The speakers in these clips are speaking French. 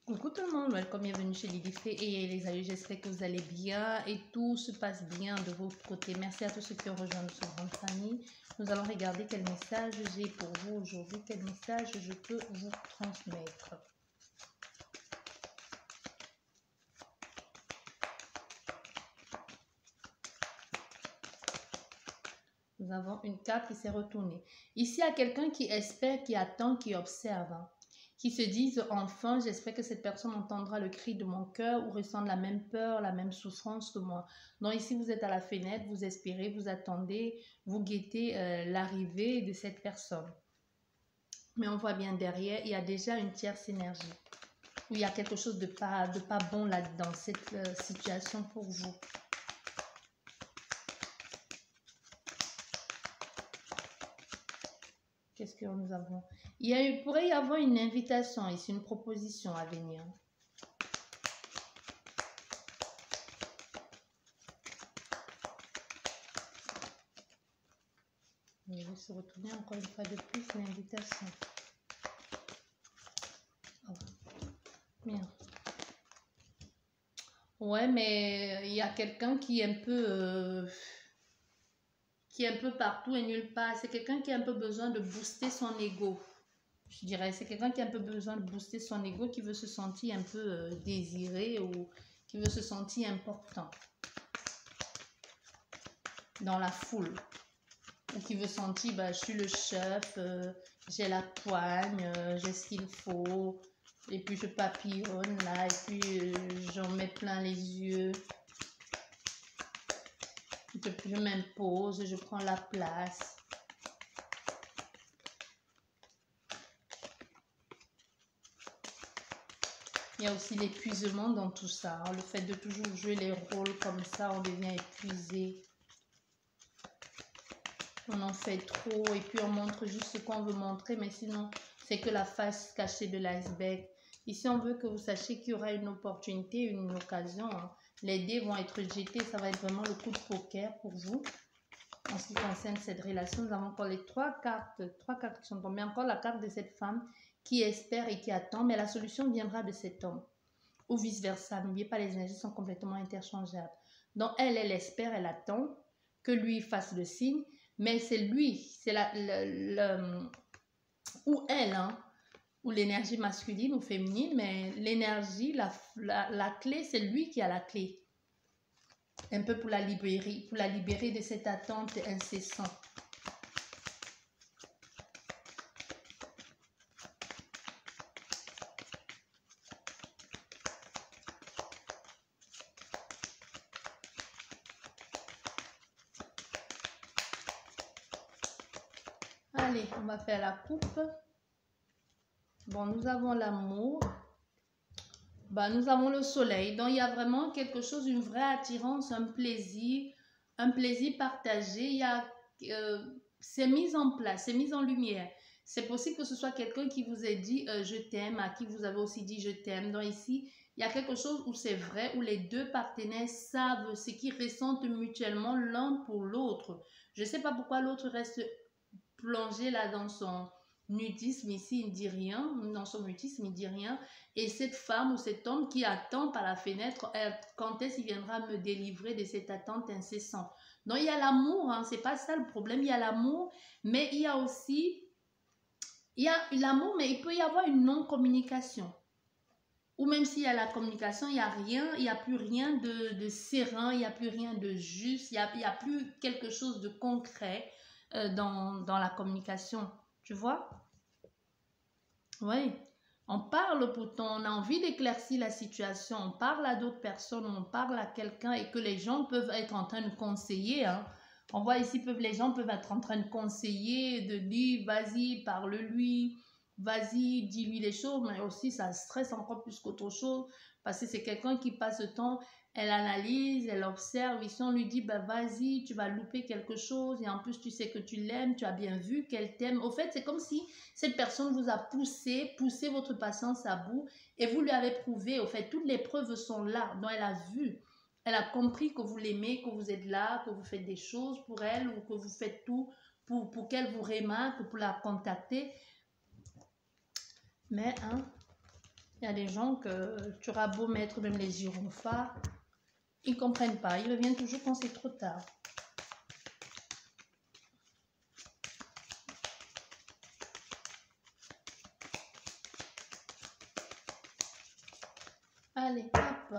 Coucou tout le monde, welcome, bienvenue chez Lady Fée et les amis, j'espère que vous allez bien et tout se passe bien de votre côté. Merci à tous ceux qui ont rejoint notre grande famille. Nous allons regarder quel message j'ai pour vous aujourd'hui, quel message je peux vous transmettre. Nous avons une carte qui s'est retournée. Ici, il y a quelqu'un qui espère, qui attend, qui observe, qui se disent enfin, j'espère que cette personne entendra le cri de mon cœur ou ressent la même peur, la même souffrance que moi. Donc ici, vous êtes à la fenêtre, vous espérez, vous attendez, vous guettez l'arrivée de cette personne. Mais on voit bien derrière, il y a déjà une tierce énergie. Où il y a quelque chose de pas bon là dans cette situation pour vous. Qu'est-ce que nous avons? Il pourrait y avoir une invitation ici, une proposition à venir. Je vais se retourner encore une fois de plus, l'invitation. Oh. Bien. Ouais, mais il y a quelqu'un qui est un peu... qui est un peu partout et nulle part. C'est quelqu'un qui a un peu besoin de booster son ego. Je dirais, c'est quelqu'un qui a un peu besoin de booster son ego, qui veut se sentir un peu désiré ou qui veut se sentir important dans la foule. Ou qui veut sentir, bah, je suis le chef, j'ai la poigne, j'ai ce qu'il faut. Et puis je papillonne là, et puis j'en mets plein les yeux. Je m'impose, je prends la place. Il y a aussi l'épuisement dans tout ça. Le fait de toujours jouer les rôles comme ça, on devient épuisé. On en fait trop et puis on montre juste ce qu'on veut montrer, mais sinon, c'est que la face cachée de l'iceberg. Ici, on veut que vous sachiez qu'il y aura une opportunité, une occasion. Les dés vont être jetés, ça va être vraiment le coup de poker pour vous. En ce qui concerne cette relation, nous avons encore les trois cartes qui sont tombées. Encore la carte de cette femme qui espère et qui attend, mais la solution viendra de cet homme. Ou vice-versa. N'oubliez pas, les énergies sont complètement interchangeables. Donc, elle espère, elle attend que lui fasse le signe, mais c'est lui, c'est ou elle, ou l'énergie masculine ou féminine, mais l'énergie, la clé, c'est lui qui a la clé. Un peu pour la libérer de cette attente incessante. Allez, on va faire la coupe. Bon, nous avons l'amour. Bah, nous avons le soleil. Donc, il y a vraiment quelque chose, une vraie attirance, un plaisir partagé. Il y a, c'est mis en place, c'est mis en lumière. C'est possible que ce soit quelqu'un qui vous ait dit je t'aime, à qui vous avez aussi dit je t'aime. Donc, ici, il y a quelque chose où c'est vrai, où les deux partenaires savent ce qu'ils ressentent mutuellement l'un pour l'autre. Je ne sais pas pourquoi l'autre reste plongé là dans son nudisme, ici il ne dit rien, dans son mutisme il ne dit rien, et cette femme ou cet homme qui attend par la fenêtre, quand est-ce qu'il viendra me délivrer de cette attente incessante. Donc il y a l'amour, c'est pas ça le problème, il y a l'amour, mais il y a aussi, il y a l'amour, mais il peut y avoir une non-communication. Ou même s'il y a la communication, il n'y a rien, il n'y a plus rien de serein, il n'y a plus rien de juste, il n'y a plus quelque chose de concret dans la communication, tu vois? Oui, on parle pourtant, on a envie d'éclaircir la situation, on parle à d'autres personnes, on parle à quelqu'un et que les gens peuvent être en train de conseiller. On voit ici, les gens peuvent être en train de conseiller, de dire, vas-y, parle-lui, vas-y, dis-lui les choses, mais aussi ça stresse encore plus qu'autre chose parce que c'est quelqu'un qui passe le temps, elle analyse, elle observe, ici on lui dit, bah, vas-y, tu vas louper quelque chose et en plus tu sais que tu l'aimes, tu as bien vu qu'elle t'aime. Au fait, c'est comme si cette personne vous a poussé votre patience à bout et vous lui avez prouvé, au fait, toutes les preuves sont là, donc elle a vu. Elle a compris que vous l'aimez, que vous êtes là, que vous faites des choses pour elle ou que vous faites tout pour qu'elle vous remarque, pour la contacter. Mais, Il y a des gens que tu auras beau mettre même les gyrophares, ils ne comprennent pas. Ils reviennent toujours quand c'est trop tard. Allez, hop.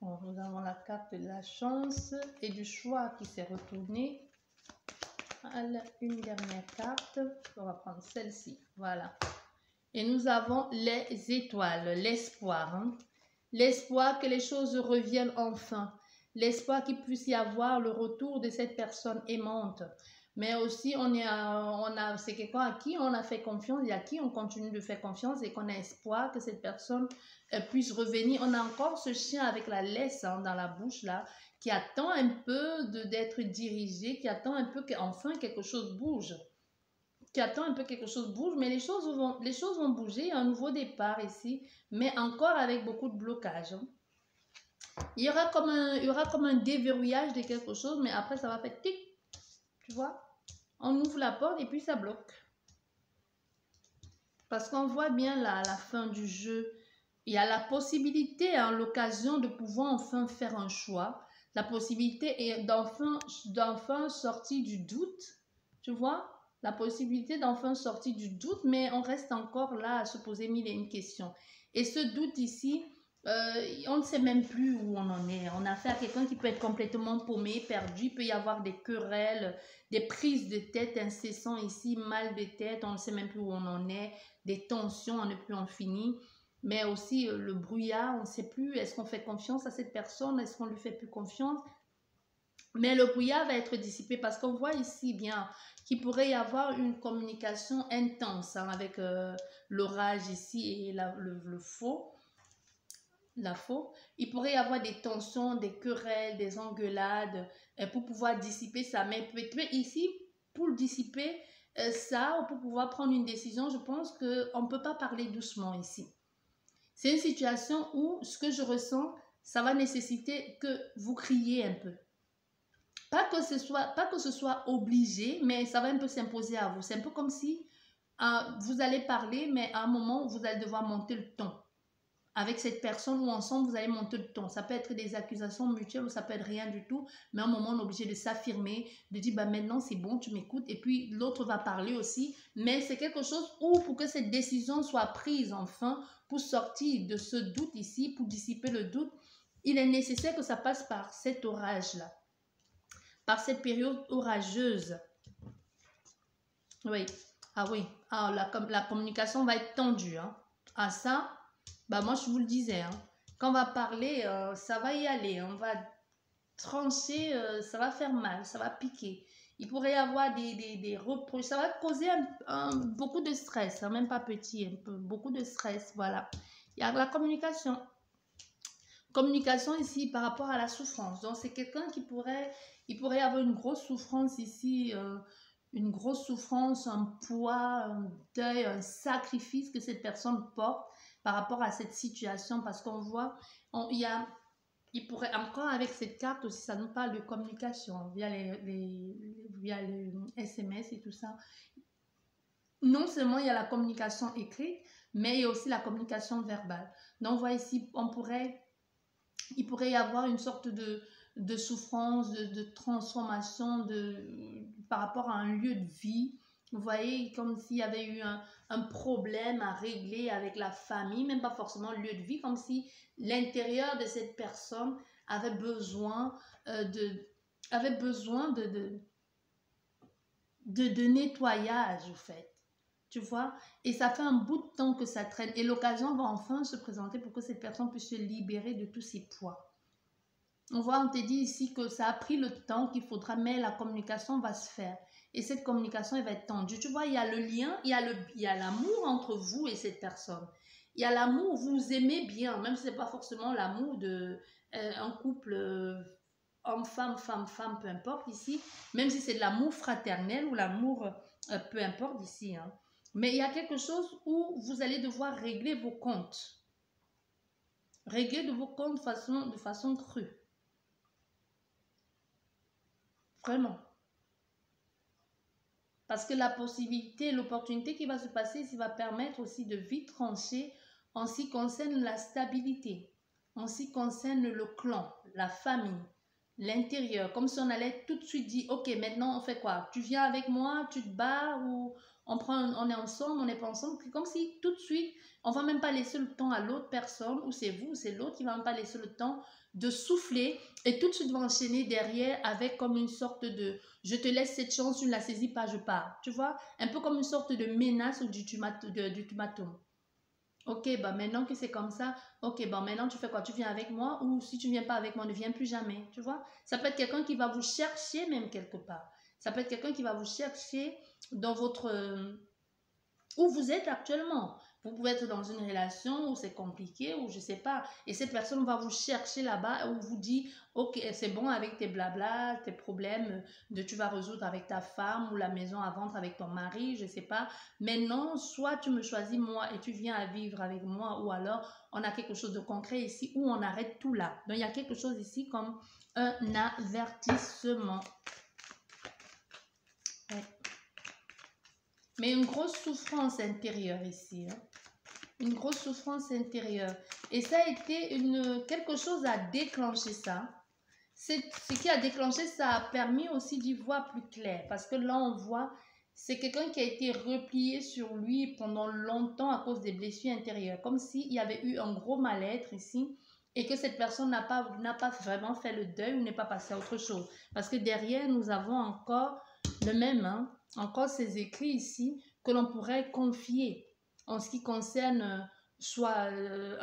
Bon, nous avons la carte de la chance et du choix qui s'est retourné. Une dernière carte. On va prendre celle-ci. Voilà. Et nous avons les étoiles, l'espoir. Hein? L'espoir que les choses reviennent enfin. L'espoir qu'il puisse y avoir le retour de cette personne aimante. Mais aussi, c'est quelqu'un à qui on a fait confiance et à qui on continue de faire confiance et qu'on a espoir que cette personne puisse revenir. On a encore ce chien avec la laisse hein, dans la bouche là, qui attend un peu d'être dirigé, qui attend un peu qu'enfin quelque chose bouge. Qui attend un peu quelque chose bouge, mais les choses vont bouger. Il y a un nouveau départ ici, mais encore avec beaucoup de blocage. Hein. Il y aura comme un déverrouillage de quelque chose, mais après ça va faire tic, tu vois. On ouvre la porte et puis ça bloque. Parce qu'on voit bien là, à la fin du jeu, il y a la possibilité, hein, l'occasion de pouvoir enfin faire un choix. La possibilité est d'enfin sortir du doute, tu vois. La possibilité d'enfin sortir du doute, mais on reste encore là à se poser mille et une questions. Et ce doute ici, on ne sait même plus où on en est. On a affaire à quelqu'un qui peut être complètement paumé, perdu. Il peut y avoir des querelles, des prises de tête incessantes ici, mal de tête. On ne sait même plus où on en est. Des tensions, on ne plus en finir. Mais aussi le brouillard, on ne sait plus. Est-ce qu'on fait confiance à cette personne? Est-ce qu'on ne lui fait plus confiance? Mais le brouillard va être dissipé parce qu'on voit ici bien qu'il pourrait y avoir une communication intense hein, avec l'orage ici et le faux. La faux. Il pourrait y avoir des tensions, des querelles, des engueulades pour pouvoir dissiper ça. Mais ici, pour dissiper ça, ou pour pouvoir prendre une décision, je pense qu'on ne peut pas parler doucement ici. C'est une situation où ce que je ressens, ça va nécessiter que vous criez un peu. Pas que ce soit obligé, mais ça va un peu s'imposer à vous. C'est un peu comme si vous allez parler, mais à un moment, vous allez devoir monter le ton. Avec cette personne ou ensemble, vous allez monter le ton. Ça peut être des accusations mutuelles ou ça peut être rien du tout, mais à un moment, on est obligé de s'affirmer, de dire, bah, maintenant, c'est bon, tu m'écoutes. Et puis, l'autre va parler aussi. Mais c'est quelque chose où, pour que cette décision soit prise enfin, pour sortir de ce doute ici, pour dissiper le doute, il est nécessaire que ça passe par cet orage-là. Par cette période orageuse. Oui. Ah oui. Ah, la communication va être tendue. Hein. Ah ça, bah moi je vous le disais. Hein. Quand on va parler, ça va y aller. On va trancher, ça va faire mal, ça va piquer. Il pourrait y avoir des reproches. Ça va causer beaucoup de stress. Hein, même pas petit, beaucoup de stress. Voilà. Il y a la communication. Communication ici par rapport à la souffrance. Donc, c'est quelqu'un il pourrait avoir une grosse souffrance ici, une grosse souffrance, un poids, un deuil, un sacrifice que cette personne porte par rapport à cette situation. Parce qu'on voit, il pourrait, encore avec cette carte aussi, ça nous parle de communication via les SMS et tout ça. Non seulement il y a la communication écrite, mais il y a aussi la communication verbale. Donc, on voit ici, il pourrait y avoir une sorte de souffrance, de transformation par rapport à un lieu de vie. Vous voyez, comme s'il y avait eu un problème à régler avec la famille, même pas forcément le lieu de vie, comme si l'intérieur de cette personne avait besoin de nettoyage, en fait. Tu vois, et ça fait un bout de temps que ça traîne et l'occasion va enfin se présenter pour que cette personne puisse se libérer de tous ses poids. On te dit ici que ça a pris le temps qu'il faudra, mais la communication va se faire et cette communication elle va être tendue. Tu vois, il y a le lien, il y a l'amour entre vous et cette personne. Il y a l'amour, vous vous aimez bien, même si ce n'est pas forcément l'amour d'un couple homme-femme, femme-femme, peu importe ici, même si c'est de l'amour fraternel ou l'amour, peu importe ici, hein. Mais il y a quelque chose où vous allez devoir régler vos comptes. Régler de vos comptes de façon crue. Vraiment. Parce que la possibilité, l'opportunité qui va se passer ici va permettre aussi de vite trancher en ce qui concerne la stabilité, en ce qui concerne le clan, la famille, l'intérieur. Comme si on allait tout de suite dire, ok, maintenant on fait quoi? Tu viens avec moi, tu te barres ou on est ensemble, on n'est pas ensemble. Comme si tout de suite, on ne va même pas laisser le temps à l'autre personne, ou c'est vous, ou c'est l'autre qui ne va même pas laisser le temps de souffler et tout de suite va enchaîner derrière avec comme une sorte de je te laisse cette chance, tu ne la saisis pas, je pars. Tu vois, un peu comme une sorte de menace ou d'ultimatum. Ok, bah maintenant que c'est comme ça, ok, bah maintenant tu fais quoi? Tu viens avec moi ou si tu ne viens pas avec moi, ne viens plus jamais. Tu vois, ça peut être quelqu'un qui va vous chercher même quelque part. Ça peut être quelqu'un qui va vous chercher dans votre où vous êtes actuellement. Vous pouvez être dans une relation où c'est compliqué, ou je sais pas, et cette personne va vous chercher là-bas, où vous dit, ok, c'est bon avec tes blabla, tes problèmes de tu vas résoudre avec ta femme, ou la maison à vendre avec ton mari, je sais pas. Maintenant, soit tu me choisis moi et tu viens à vivre avec moi, ou alors on a quelque chose de concret ici, où on arrête tout là. Donc il y a quelque chose ici comme un avertissement. Ouais. Mais une grosse souffrance intérieure ici, hein. Une grosse souffrance intérieure. Et ça a été quelque chose à déclencher ça. Ce qui a déclenché, ça a permis aussi d'y voir plus clair. Parce que là, on voit, c'est quelqu'un qui a été replié sur lui pendant longtemps à cause des blessures intérieures. Comme s'il y avait eu un gros mal-être ici et que cette personne n'a pas vraiment fait le deuil ou n'est pas passé à autre chose. Parce que derrière, nous avons encore le même, hein, encore ces écrits ici que l'on pourrait confier en ce qui concerne soit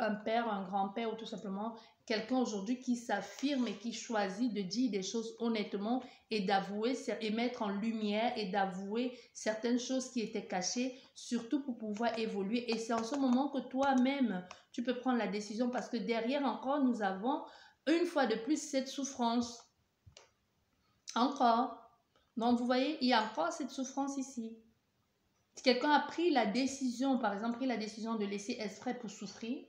un père, un grand-père ou tout simplement quelqu'un aujourd'hui qui s'affirme et qui choisit de dire des choses honnêtement et d'avouer et mettre en lumière et d'avouer certaines choses qui étaient cachées, surtout pour pouvoir évoluer. Et c'est en ce moment que toi-même, tu peux prendre la décision parce que derrière encore, nous avons une fois de plus cette souffrance. Encore. Donc, vous voyez, il y a encore cette souffrance ici. Si quelqu'un a pris la décision, par exemple, pris la décision de laisser exprès pour souffrir,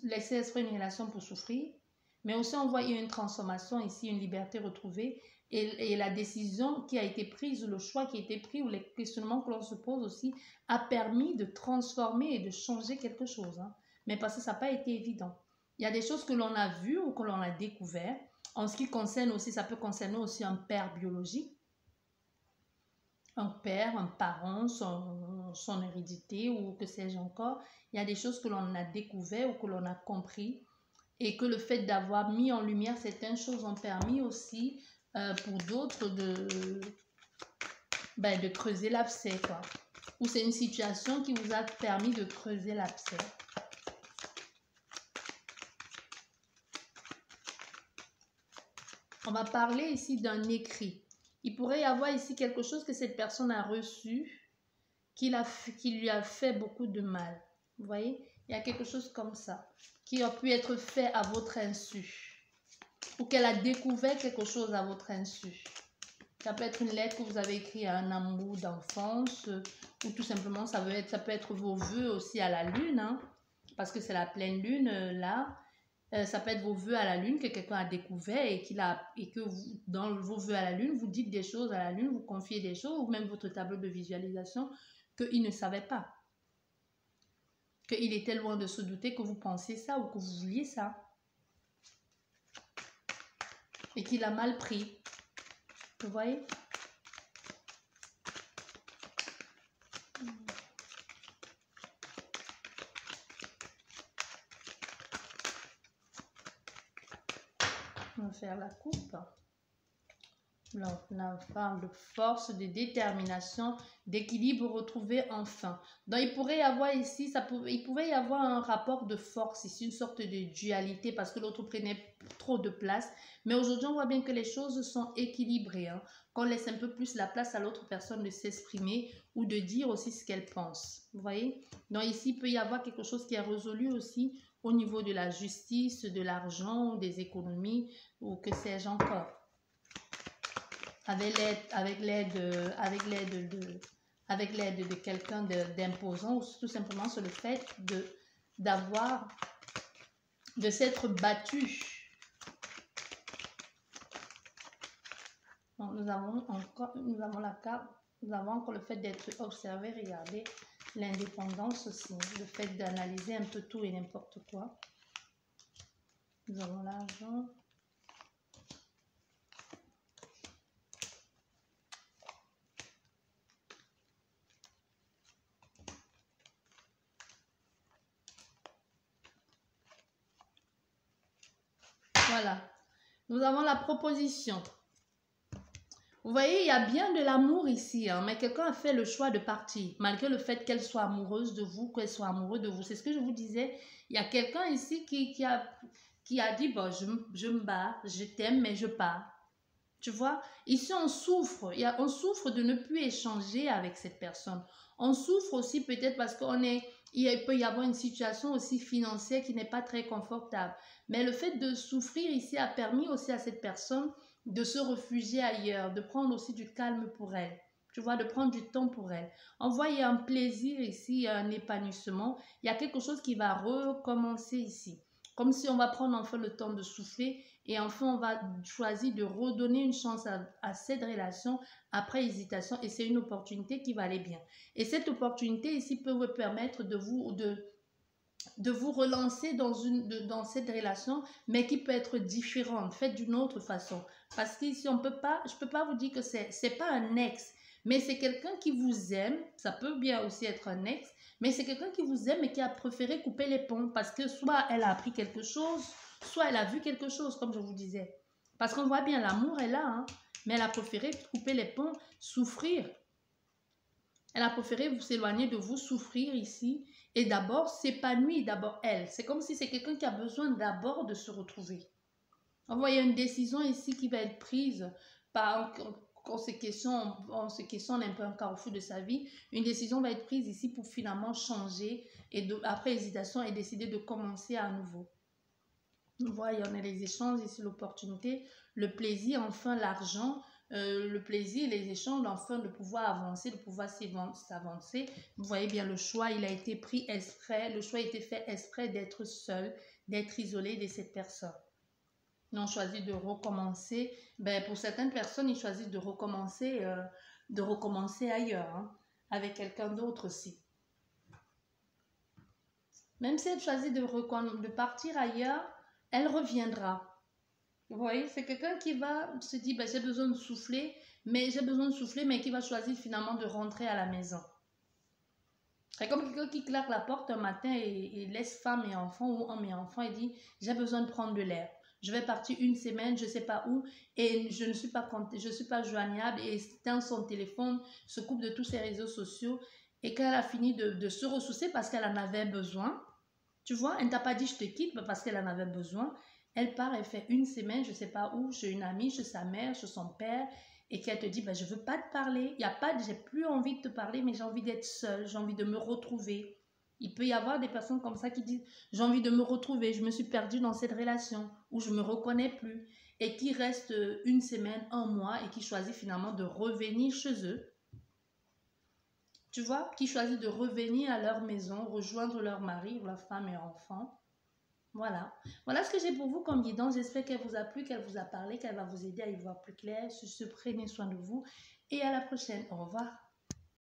laisser exprès une relation pour souffrir, mais aussi on voit une transformation ici, une liberté retrouvée, et la décision qui a été prise, le choix qui a été pris, ou les questionnements que l'on se pose aussi, a permis de transformer et de changer quelque chose, hein. Mais parce que ça n'a pas été évident. Il y a des choses que l'on a vues ou que l'on a découvert. En ce qui concerne aussi, ça peut concerner aussi un père biologique, un père, un parent, son hérédité ou que sais-je encore. Il y a des choses que l'on a découvert ou que l'on a compris et que le fait d'avoir mis en lumière certaines choses ont permis aussi pour d'autres de creuser l'abcès, quoi. Ou c'est une situation qui vous a permis de creuser l'abcès. On va parler ici d'un écrit. Il pourrait y avoir ici quelque chose que cette personne a reçu qui lui a fait beaucoup de mal. Vous voyez, il y a quelque chose comme ça qui a pu être fait à votre insu ou qu'elle a découvert quelque chose à votre insu. Ça peut être une lettre que vous avez écrite à un amour d'enfance ou tout simplement ça peut être vos vœux aussi à la lune, hein, parce que c'est la pleine lune là. Ça peut être vos vœux à la lune que quelqu'un a découvert et que vous, dans vos vœux à la lune, vous dites des choses à la lune, vous confiez des choses, ou même votre tableau de visualisation qu'il ne savait pas. Qu'il était loin de se douter que vous pensiez ça ou que vous vouliez ça. Et qu'il a mal pris. Vous voyez? On va faire la coupe. Là, on parle de force, de détermination, d'équilibre retrouvé enfin. Donc, il pourrait y avoir ici, il pouvait y avoir un rapport de force ici, une sorte de dualité parce que l'autre prenait trop de place. Mais aujourd'hui, on voit bien que les choses sont équilibrées, hein, qu'on laisse un peu plus la place à l'autre personne de s'exprimer ou de dire aussi ce qu'elle pense. Vous voyez? Donc, ici, il peut y avoir quelque chose qui est résolu aussi au niveau de la justice, de l'argent, des économies ou que sais-je encore. Avec l'aide de quelqu'un d'imposant, ou tout simplement sur le fait de s'être battu. Donc, nous avons la carte, nous avons encore le fait d'être observé, regardez, l'indépendance aussi, le fait d'analyser un peu tout et n'importe quoi. Nous avons l'argent. Voilà. Nous avons la proposition. Vous voyez, il y a bien de l'amour ici, hein, mais quelqu'un a fait le choix de partir, malgré le fait qu'elle soit amoureuse de vous, qu'elle soit amoureuse de vous. C'est ce que je vous disais. Il y a quelqu'un ici qui a dit, bon, je me bats, je t'aime, mais je pars. Tu vois, ici on souffre. On souffre de ne plus échanger avec cette personne. On souffre aussi peut-être parce il peut y avoir une situation aussi financière qui n'est pas très confortable. Mais le fait de souffrir ici a permis aussi à cette personne de se réfugier ailleurs, de prendre aussi du calme pour elle. Tu vois, de prendre du temps pour elle. On voit, il y a un plaisir ici, il y a un épanouissement. Il y a quelque chose qui va recommencer ici. Comme si on va prendre enfin le temps de souffler et enfin on va choisir de redonner une chance à cette relation après hésitation et c'est une opportunité qui va aller bien. Et cette opportunité ici peut vous permettre de vous relancer dans cette relation, mais qui peut être différente, faite d'une autre façon. Parce qu'ici, je ne peux pas vous dire que c'est pas un ex, mais c'est quelqu'un qui vous aime, ça peut bien aussi être un ex, mais c'est quelqu'un qui vous aime et qui a préféré couper les ponts parce que soit elle a appris quelque chose, soit elle a vu quelque chose, comme je vous disais. Parce qu'on voit bien, l'amour est là, hein, mais elle a préféré couper les ponts, souffrir. Elle a préféré vous s'éloigner de vous, souffrir ici et d'abord s'épanouir, d'abord elle. C'est comme si c'est quelqu'un qui a besoin d'abord de se retrouver. On voit, il y a une décision ici qui va être prise on se questionne un peu un carrefour de sa vie. Une décision va être prise ici pour finalement changer et après hésitation et décider de commencer à nouveau. On voit, il y en a les échanges ici, l'opportunité, le plaisir, enfin l'argent, le plaisir, les échanges, enfin de pouvoir avancer, de pouvoir s'avancer. Vous voyez bien, le choix, il a été pris exprès, le choix a été fait exprès d'être seul, d'être isolé de cette personne. Ils ont choisi de recommencer. Ben, pour certaines personnes, ils choisissent de recommencer ailleurs, hein, avec quelqu'un d'autre aussi. Même si elle choisit de partir ailleurs, elle reviendra. Vous voyez, c'est quelqu'un qui va se dire, ben, j'ai besoin de souffler, mais qui va choisir finalement de rentrer à la maison. C'est comme quelqu'un qui claque la porte un matin et laisse femme et enfant ou homme et enfant et dit, j'ai besoin de prendre de l'air. Je vais partir une semaine, je ne sais pas où, et je ne suis pas joignable, et éteint son téléphone, se coupe de tous ses réseaux sociaux, et quand elle a fini de se ressourcer parce qu'elle en avait besoin, tu vois, elle ne t'a pas dit je te quitte parce qu'elle en avait besoin, elle part, elle fait une semaine, je ne sais pas où, chez une amie, chez sa mère, chez son père, et qu'elle te dit, ben, je ne veux pas te parler, j'ai plus envie de te parler, mais j'ai envie d'être seule, j'ai envie de me retrouver. Il peut y avoir des personnes comme ça qui disent, j'ai envie de me retrouver, je me suis perdue dans cette relation, où je ne me reconnais plus, et qui restent une semaine, un mois, et qui choisissent finalement de revenir chez eux. Tu vois, qui choisissent de revenir à leur maison, rejoindre leur mari, leur femme et enfants. Voilà. Voilà ce que j'ai pour vous comme guidance. J'espère qu'elle vous a plu, qu'elle vous a parlé, qu'elle va vous aider à y voir plus clair. Sur ce, prenez soin de vous et à la prochaine. Au revoir.